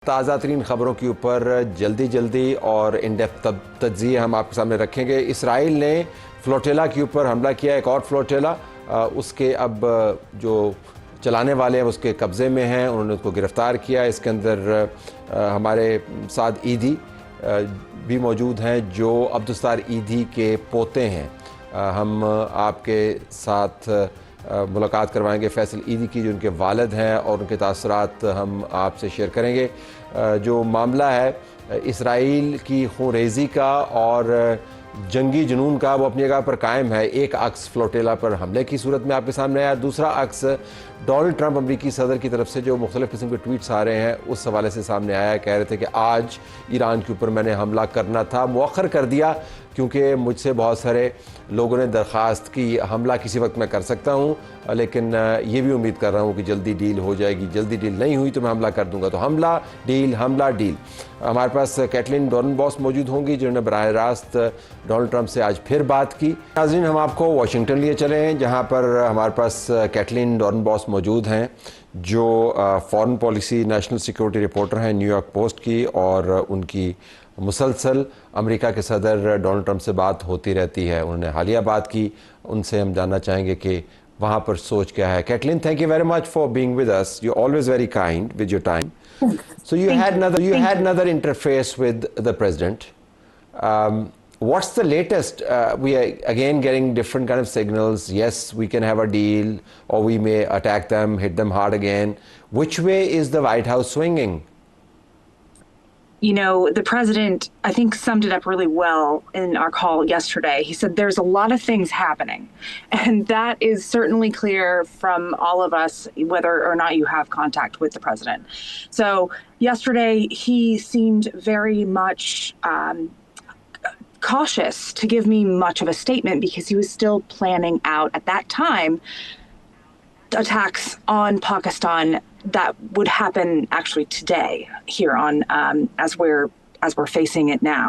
تازہ ترین خبروں کے اوپر جلدی اور ان ڈیپتھ تجزیے ہم آپ کے سامنے رکھیں گے۔ اسرائیل نے فلوٹیلا کے اوپر حملہ کیا، ایک اور فلوٹیلا، اس کے اب جو چلانے والے ہیں اس کے قبضے میں ہیں، انہوں نے اس کو گرفتار کیا۔ اس کے اندر ہمارے ساتھ ایدھی بھی موجود ہیں جو عبدالستار ایدھی کے پوتے ہیں۔ ہم آپ کے ساتھ ملاقات کروائیں گے فیصل ایدھی کی جو ان کے والد ہیں، اور ان کے تاثرات ہم آپ سے شیئر کریں گے۔ جو معاملہ ہے اسرائیل کی خون ریزی کا اور جنگی جنون کا، وہ اپنی جگہ پر قائم ہے۔ ایک عکس فلوٹیلا پر حملے کی صورت میں آپ کے سامنے آیا، دوسرا عکس ڈونلڈ ٹرمپ امریکی صدر کی طرف سے جو مختلف قسم کے ٹویٹس آ رہے ہیں اس حوالے سے سامنے آیا ہے۔ کہہ رہے تھے کہ آج ایران کے اوپر میں نے حملہ کرنا تھا، مؤخر کر دیا کیونکہ مجھ سے بہت سارے لوگوں نے درخواست کی حملہ کسی وقت میں کر سکتا ہوں، لیکن یہ بھی امید کر رہا ہوں کہ جلدی ڈیل ہو جائے گی، جلدی ڈیل نہیں ہوئی تو میں حملہ کر دوں گا۔ تو حملہ ڈیل ہمارے پاس کیٹلین ڈورنبوس موجود ہوں گی جنہوں نے براہ راست ڈونلڈ ٹرمپ سے آج پھر بات کی۔ ناظرین، ہم آپ کو واشنگٹن لیے چلے ہیں جہاں پر ہمارے پاس کیٹلین ڈورنبوس موجود ہیں جو foreign policy national security reporter ہیں نیو یارک پوسٹ کی، اور ان کی مسلسل امریکہ کے صدر ڈونلڈ ٹرمپ سے بات ہوتی رہتی ہے۔ انہوں نے حالیہ بات کی، ان سے ہم جاننا چاہیں گے کہ وہاں پر سوچ کیا ہے۔ Catalan, thank you very much for being with us. You're always very kind with your time. So you had another interface with the president. What's the latest? We are again getting different kind of signals. Yes, we can have a deal, or we may attack them, hit them hard again. Which way is the White House swinging? You know, the president, I think, summed it up really well in our call yesterday. He said there's a lot of things happening, and that is certainly clear from all of us, whether or not you have contact with the president. So yesterday, he seemed very much cautious to give me much of a statement because he was still planning out at that time attacks on Pakistan that would happen actually today here on as we're facing it now.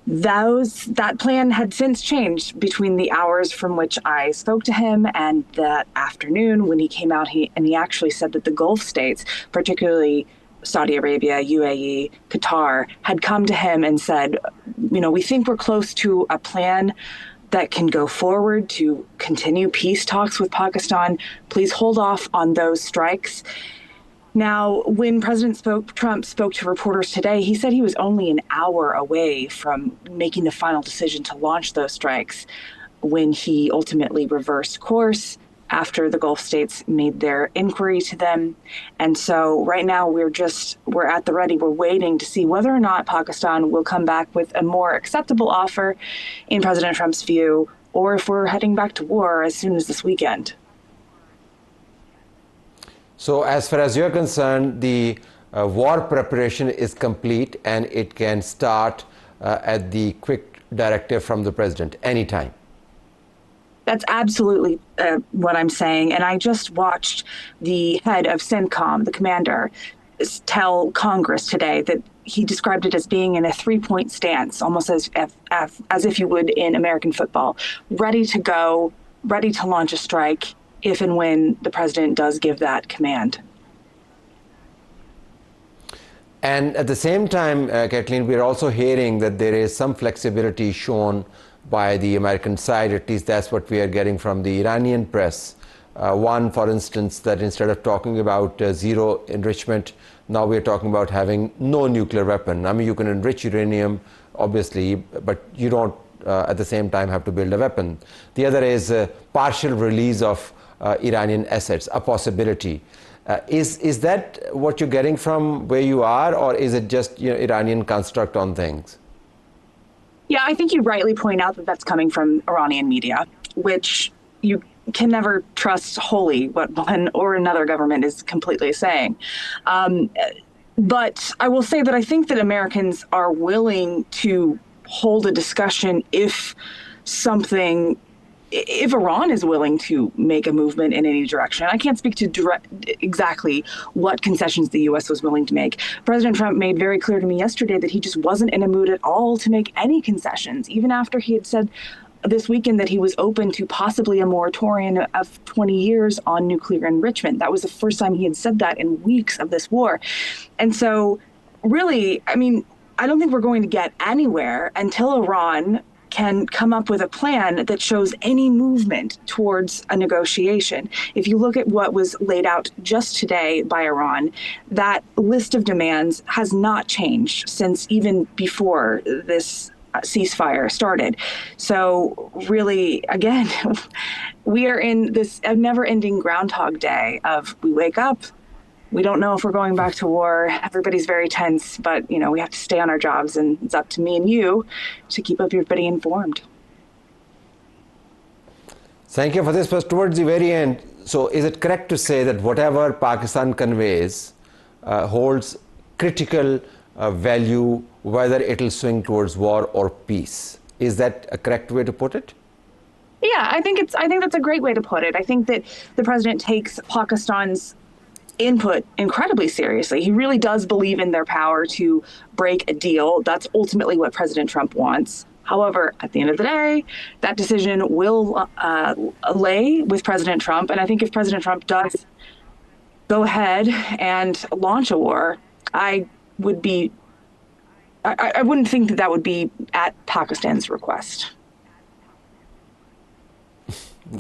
That plan had since changed between the hours from which I spoke to him and that afternoon when he came out. He actually said that the Gulf states, particularly Saudi Arabia, UAE, Qatar, had come to him and said, we think we're close to a plan that can go forward to continue peace talks with Pakistan. Please hold off on those strikes. Now, when Trump spoke to reporters today, he said he was only an hour away from making the final decision to launch those strikes when he ultimately reversed course after the Gulf states made their inquiry to them. And so right now we're at the ready. We're waiting to see whether or not Pakistan will come back with a more acceptable offer in President Trump's view, or if we're heading back to war as soon as this weekend. So as far as you're concerned, the war preparation is complete and it can start at the quick directive from the president anytime. That's absolutely what I'm saying. And I just watched the head of CENTCOM, the commander, tell Congress today that he described it as being in a three-point stance, almost as if you would in American football, ready to go, ready to launch a strike if and when the president does give that command. And at the same time, Kathleen, we're also hearing that there is some flexibility shown by the American side, at least that's what we are getting from the Iranian press. One, for instance, that instead of talking about zero enrichment, now we're talking about having no nuclear weapon. I mean, you can enrich uranium, obviously, but you don't at the same time have to build a weapon. The other is partial release of Iranian assets, a possibility. Is that what you're getting from where you are, or is it just Iranian construct on things? Yeah, I think you rightly point out that that's coming from Iranian media, which you can never trust wholly what one or another government is completely saying. But I will say that I think that Americans are willing to hold a discussion if Iran is willing to make a movement in any direction. I can't speak to exactly what concessions the U.S. was willing to make. President Trump made very clear to me yesterday that he just wasn't in a mood at all to make any concessions, even after he had said this weekend that he was open to possibly a moratorium of 20 years on nuclear enrichment. That was the first time he had said that in weeks of this war. And so really, I mean, I don't think we're going to get anywhere until Iran can come up with a plan that shows any movement towards a negotiation. If you look at what was laid out just today by Iran, that list of demands has not changed since even before this ceasefire started. So really, again, we are in this never-ending Groundhog Day of we wake up, we don't know if we're going back to war. Everybody's very tense, but we have to stay on our jobs, and it's up to me and you to keep everybody informed. Thank you for this. But towards the very end, so is it correct to say that whatever Pakistan conveys holds critical value, whether it will swing towards war or peace? Is that a correct way to put it? Yeah, I think that's a great way to put it. I think that the president takes Pakistan's input incredibly seriously. He really does believe in their power to break a deal. That's ultimately what President Trump wants. However, at the end of the day, that decision will lay with President Trump. And I think if President Trump does go ahead and launch a war, I wouldn't think that would be at Pakistan's request.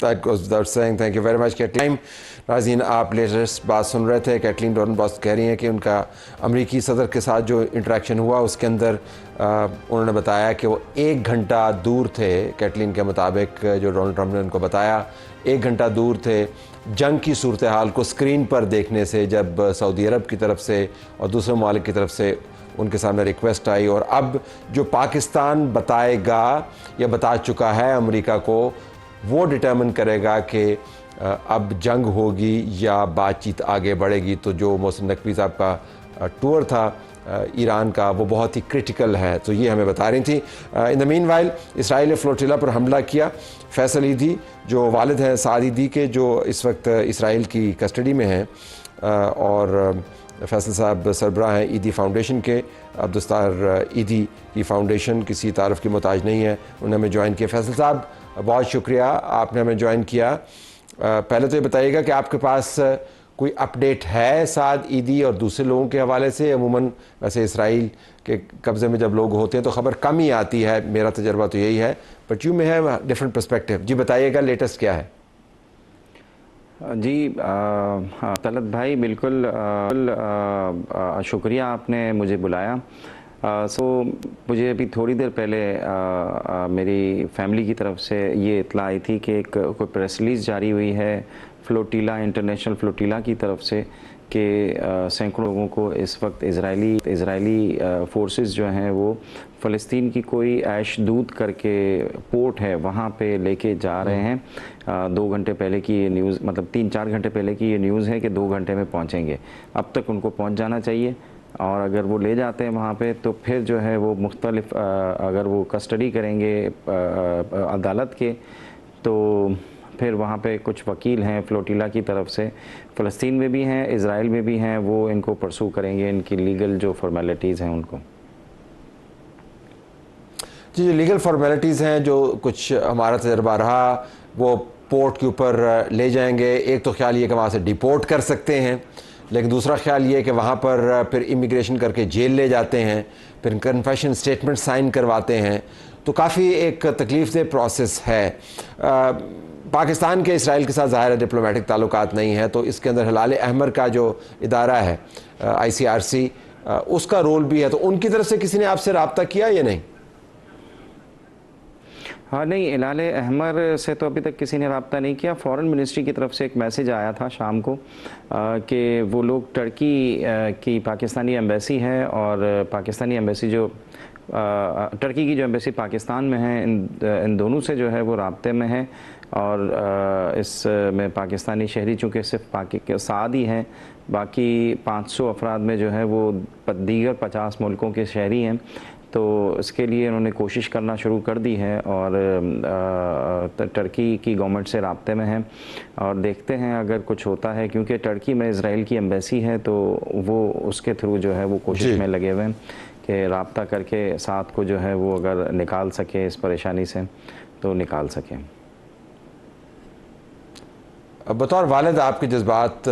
That goes without saying. Thank you very much, Kathleen. नाज़रीन, आप latest बात सुन रहे थे। Catelyn डोर्नबर्ग कह रही हैं कि उनका अमेरिकी सदर के साथ जो इंटरेक्शन हुआ उसके अंदर उन्होंने बताया कि वो 1 घंटा दूर थे। कैटलीन के मुताबिक जो डोनाल्ड ट्रंप ने उनको बताया 1 घंटा दूर थे जंग की सूरत हाल को स्क्रीन पर देखने से, जब सऊदी अरब की तरफ से और दूसरे ममालिक की तरफ से उनके सामने रिक्वेस्ट आई। और अब जो पाकिस्तान बताएगा या बता चुका है अमेरिका को, वो डिटर्मिन करेगा कि अब जंग होगी या बातचीत आगे बढ़ेगी। तो जो मोहसिन नकवी साहब का टूर था ईरान का, वो बहुत ही क्रिटिकल है, तो ये हमें बता रही थी। In the mean while Israel ने फ्लोटिला पर हमला किया। फैसल ईदी जो वालिद हैं साद ईदी के, जो इस वक्त इसराइल की कस्टडी में हैं, और फैसल साहब सरबराह हैं ईदी फाउंडेशन के। अब्दुस्तार ईदी की फाउंडेशन किसी तारफ़ की मोहताज नहीं है, उन्होंने हमें ज्वाइन किया। फैसल साहब बहुत शुक्रिया, आपने हमें ज्वाइन किया। पहले तो ये बताइएगा कि आपके पास कोई अपडेट है साद ईदी और दूसरे लोगों के हवाले से? अमूमन वैसे इसराइल के कब्ज़े में जब लोग होते हैं तो ख़बर कम ही आती है, मेरा तजर्बा तो यही है, but you may have different perspective. जी बताइएगा, लेटेस्ट क्या है? जी तलत भाई, बिल्कुल शुक्रिया आपने मुझे बुलाया। सो मुझे अभी थोड़ी देर पहले मेरी फैमिली की तरफ से ये इत्ला आई थी कि कोई प्रेस रिलीज़ जारी हुई है फ्लोटिला, इंटरनेशनल फ्लोटिला की तरफ से, कि सैकड़ों लोगों को इस वक्त इज़राइली फोर्सेस जो हैं वो फ़लस्तीन की कोई ऐश दूत करके पोर्ट है वहाँ पे लेके जा रहे हैं। 2 घंटे पहले की ये न्यूज़, मतलब 3-4 घंटे पहले की ये न्यूज़ है कि 2 घंटे में पहुँचेंगे। अब तक उनको पहुँच जाना चाहिए, और अगर वो ले जाते हैं वहाँ पे तो फिर जो है वो मुख्तलिफ अगर वो कस्टडी करेंगे अदालत के, तो फिर वहाँ पे कुछ वकील हैं फ्लोटिला की तरफ से, फ़लस्तीन में भी हैं, इज़राइल में भी हैं, वो इनको परसू करेंगे, इनकी लीगल जो फॉर्मेलिटीज़ हैं उनको। जी, जो लीगल फॉर्मेलिटीज़ हैं, जो कुछ हमारा तजर्बा रहा, वो पोर्ट के ऊपर ले जाएंगे। एक तो ख्याल ये कि वहाँ से डिपोर्ट कर सकते हैं, लेकिन दूसरा ख्याल ये कि वहाँ पर फिर इमिग्रेशन करके जेल ले जाते हैं, फिर कन्फेशन स्टेटमेंट साइन करवाते हैं, तो काफ़ी एक तकलीफ़देह प्रोसेस है। पाकिस्तान के इसराइल के साथ ज़ाहिर है डिप्लोमेटिक ताल्लुकात नहीं है, तो इसके अंदर हिलाल अहमर का जो इदारा है ICRC, उसका रोल भी है, तो उनकी तरफ से किसी ने आपसे रब्ता किया या नहीं? हाँ नहीं, हिलाल अहमर से तो अभी तक किसी ने रब्ता नहीं किया। फ़ॉरेन मिनिस्ट्री की तरफ से एक मैसेज आया था शाम को कि वो लोग टर्की की पाकिस्तानी एम्बेसी है, और पाकिस्तानी एम्बेसी जो टर्की की जो एम्बेसी पाकिस्तान में है, इन दोनों से जो है वो राब्ते में है। और इसमें पाकिस्तानी शहरी चूँकि सिर्फ साद ही हैं, बाकी 500 अफराद में जो है वो दीगर 50 मुल्कों के शहरी हैं, तो इसके लिए उन्होंने कोशिश करना शुरू कर दी है, और टर्की की गवर्नमेंट से राब्ते में हैं, और देखते हैं अगर कुछ होता है, क्योंकि टर्की में इज़राइल की एम्बेसी है, तो वो उसके थ्रू जो है वो कोशिश में लगे हुए हैं कि राब्ता करके साथ को जो है वो अगर निकाल सके इस परेशानी से तो निकाल सकें। बतौर वालिद आपके जज्बात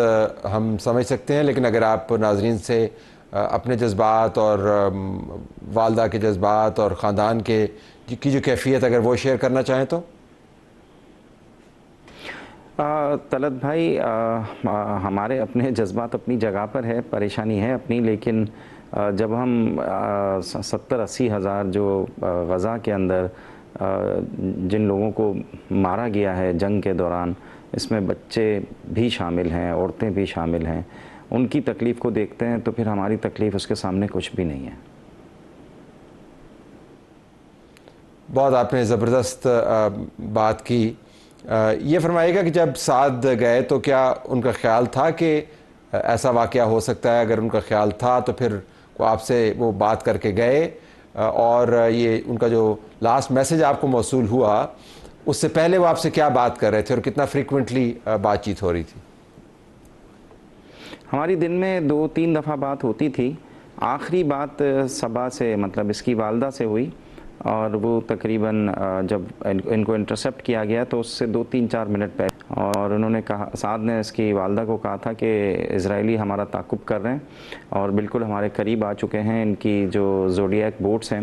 हम समझ सकते हैं, लेकिन अगर आप नाजरीन से اپنے جذبات اور والدہ کے جذبات اور خاندان کی جو کیفیت اگر وہ شیئر کرنا چاہیں تو؟ طلعت بھائی، ہمارے اپنے جذبات اپنی جگہ پر ہے، پریشانی ہے اپنی، لیکن جب ہم 70-80 ہزار جو غزہ کے اندر جن لوگوں کو مارا گیا ہے جنگ کے دوران، اس میں بچے بھی شامل ہیں، عورتیں بھی شامل ہیں، ان کی تکلیف کو دیکھتے ہیں تو پھر ہماری تکلیف اس کے سامنے کچھ بھی نہیں ہے۔ بہت آپ نے زبردست بات کی۔ یہ فرمائیے گا کہ جب سعد گئے تو کیا ان کا خیال تھا کہ ایسا واقعہ ہو سکتا ہے؟ اگر ان کا خیال تھا تو پھر وہ آپ سے وہ بات کر کے گئے، اور یہ ان کا جو لاسٹ میسج آپ کو موصول ہوا اس سے پہلے وہ آپ سے کیا بات کر رہے تھے اور کتنا فریکوینٹلی بات چیت ہو رہی تھی؟ ہماری دن میں 2-3 دفعہ بات ہوتی تھی۔ آخری بات صبا سے، مطلب اس کی والدہ سے ہوئی، اور وہ تقریباً جب ان کو انٹرسپٹ کیا گیا تو اس سے 2-3-4 منٹ پہلے، اور انہوں نے کہا، سعد نے اس کی والدہ کو کہا تھا کہ اسرائیلی ہمارا تعاقب کر رہے ہیں اور بالکل ہمارے قریب آ چکے ہیں، ان کی جو زوڈیاک بوٹس ہیں،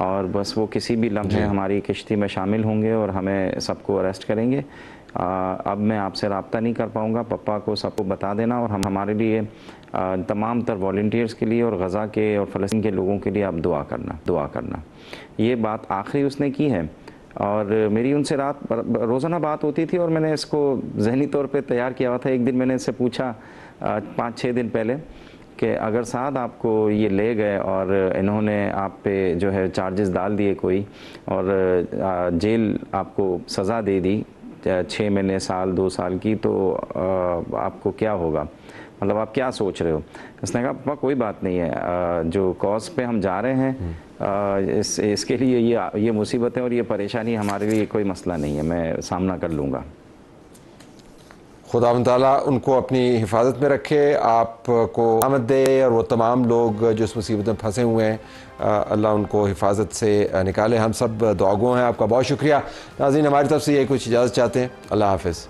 اور بس وہ کسی بھی لمحے ہماری کشتی میں شامل ہوں گے اور ہمیں سب کو اریسٹ کریں گے۔ اب میں آپ سے رابطہ نہیں کر پاؤں گا، پپا کو سب کو بتا دینا، اور ہمارے لیے تمام تر والنٹیئرز کے لیے اور غزہ کے اور فلسطین کے لوگوں کے لیے آپ دعا کرنا۔ یہ بات آخری اس نے کی ہے، اور میری ان سے رات روزانہ بات ہوتی تھی، اور میں نے اس کو ذہنی طور پہ تیار کیا ہوا تھا۔ ایک دن میں نے اس سے پوچھا 5-6 دن پہلے کہ اگر سعد آپ کو یہ لے گئے اور انہوں نے آپ پہ جو ہے چارجز ڈال دیے کوئی، اور جیل آپ کو سزا دے دی 6 مہینے، سال، 2 سال کی، تو آپ کو کیا ہوگا؟ مطلب آپ کیا سوچ رہے ہو؟ اس نے کہا پاپا کوئی بات نہیں ہے، جو کاز پہ ہم جا رہے ہیں اس کے لیے یہ مصیبتیں اور یہ پریشانی ہمارے لیے کوئی مسئلہ نہیں ہے، میں سامنا کر لوں گا۔ خدا تعالیٰ ان کو اپنی حفاظت میں رکھے، آپ کو آمد دے، اور وہ تمام لوگ جو اس مصیبت میں پھنسے ہوئے ہیں اللہ ان کو حفاظت سے نکالے۔ ہم سب دعاگو ہیں۔ آپ کا بہت شکریہ۔ ناظرین، ہماری طرف سے یہ کچھ اجازت چاہتے ہیں۔ اللہ حافظ۔